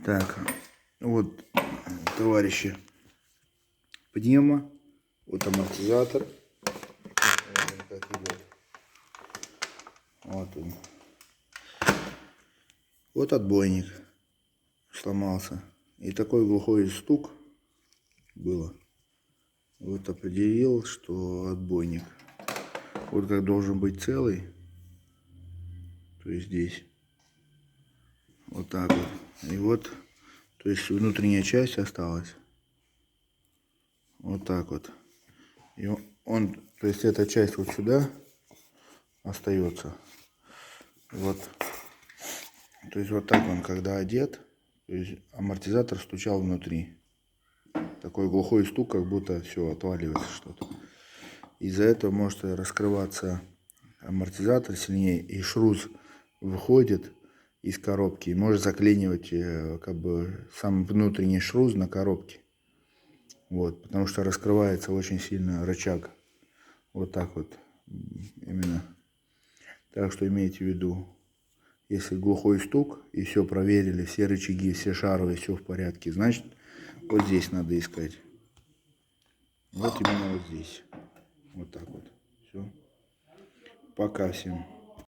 Так, вот, товарищи, пневмо, вот амортизатор, как идет. Вот он. Вот отбойник сломался. И такой глухой стук было. Вот определил, что отбойник. Вот как должен быть целый. То есть здесь. Вот так вот. И вот, то есть внутренняя часть осталась. Вот так вот. И он, то есть эта часть вот сюда остается. Вот. То есть вот так он, когда одет, то есть амортизатор стучал внутри. Такой глухой стук, как будто все, отваливается что-то. Из-за этого может раскрываться амортизатор сильнее, и шрус выходит из коробки и может заклинивать как бы сам внутренний шрус на коробке. Вот, потому что раскрывается очень сильно рычаг. Вот так вот именно. Так что имейте в виду, если глухой стук и все проверили, все рычаги, все шаровые, все в порядке, значит вот здесь надо искать. Вот именно вот здесь. Вот так вот. Все. Пока всем.